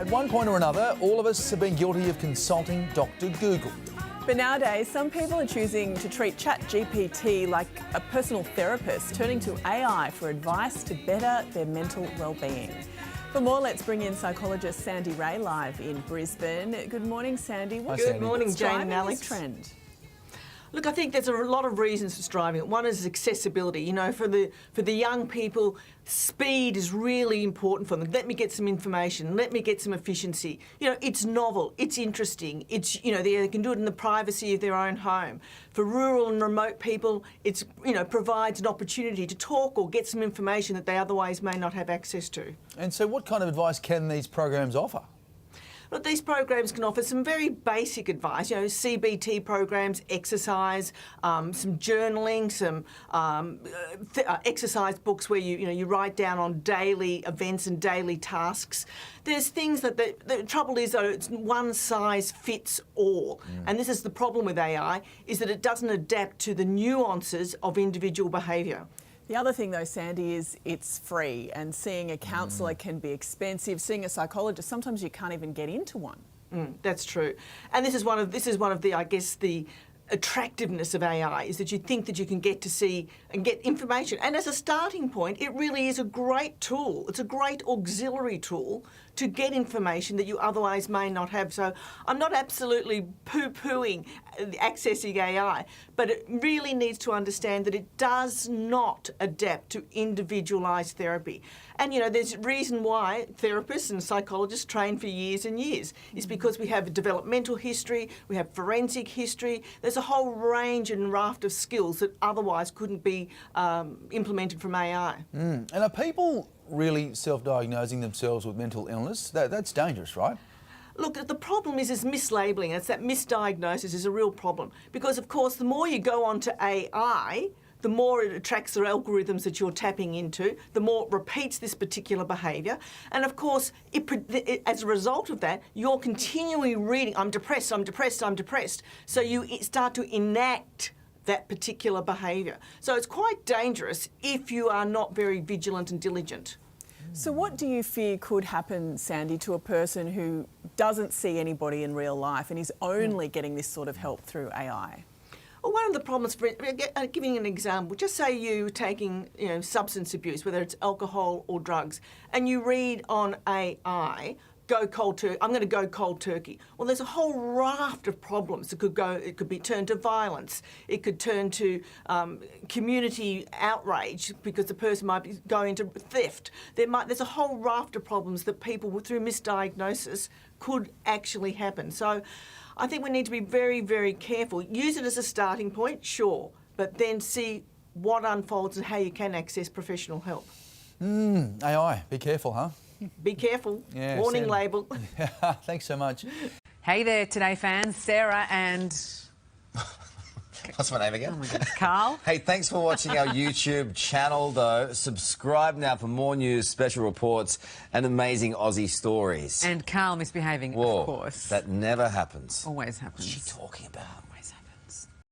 At one point or another, all of us have been guilty of consulting Dr. Google. But nowadays, some people are choosing to treat ChatGPT like a personal therapist, turning to AI for advice to better their mental well-being. For more, let's bring in psychologist Sandy Ray live in Brisbane. Good morning, Sandy. Good morning, Jane and Alex. This trend? Look, I think there's a lot of reasons for driving it. One is accessibility. You know, for the young people, speed is really important for them. Let me get some information. Let me get some efficiency. You know, it's novel. It's interesting. It's, you know, they can do it in the privacy of their own home. For rural and remote people, it's, you know, provides an opportunity to talk or get some information that they otherwise may not have access to. And so what kind of advice can these programs offer? Look, these programs can offer some very basic advice, you know, CBT programs, exercise, some journaling, some exercise books where you write down on daily events and daily tasks. There's things that the trouble is, though, it's one size fits all. And this is the problem with AI, is that it doesn't adapt to the nuances of individual behaviour. The other thing, though, Sandy, is it's free, and seeing a counsellor can be expensive. Seeing a psychologist, sometimes you can't even get into one. That's true, and this is one of the, I guess, the attractiveness of AI is that you think that you can get to see and get information. And as a starting point, it really is a great tool. It's a great auxiliary tool to get information that you otherwise may not have. So I'm not absolutely poo-pooing accessing AI, but it really needs to understand that it does not adapt to individualised therapy. And, you know, there's a reason why therapists and psychologists train for years and years. It's because we have a developmental history, we have forensic history. There's a whole range and raft of skills that otherwise couldn't be implemented from AI. And are people really self-diagnosing themselves with mental illness? That's dangerous, right? Look, the problem is mislabeling. It's that misdiagnosis is a real problem because, of course, the more you go on to AI, the more it attracts the algorithms that you're tapping into, the more it repeats this particular behaviour. And of course, as a result of that, you're continually reading, I'm depressed, I'm depressed, I'm depressed. So you start to enact that particular behaviour. So it's quite dangerous if you are not very vigilant and diligent. So what do you fear could happen, Sandy, to a person who doesn't see anybody in real life and is only getting this sort of help through AI? Well, one of the problems, giving an example, just say you're taking, you know, substance abuse, whether it's alcohol or drugs, and you read on AI, go cold turkey. I'm going to go cold turkey. Well, there's a whole raft of problems. It could be turned to violence. It could turn to community outrage because the person might be going into theft. There's a whole raft of problems that people through misdiagnosis could actually happen. So I think we need to be very, very careful. Use it as a starting point, sure, but then see what unfolds and how you can access professional help. AI, be careful, huh? Be careful. Yeah, warning Sandy. label. Thanks so much. Hey there, Today fans. Sarah and... What's my name again? Oh my God. Carl. Hey, thanks for watching our YouTube channel, though. Subscribe now for more news, special reports and amazing Aussie stories. And Carl misbehaving, Whoa, of course. that never happens. Always happens. What's she talking about?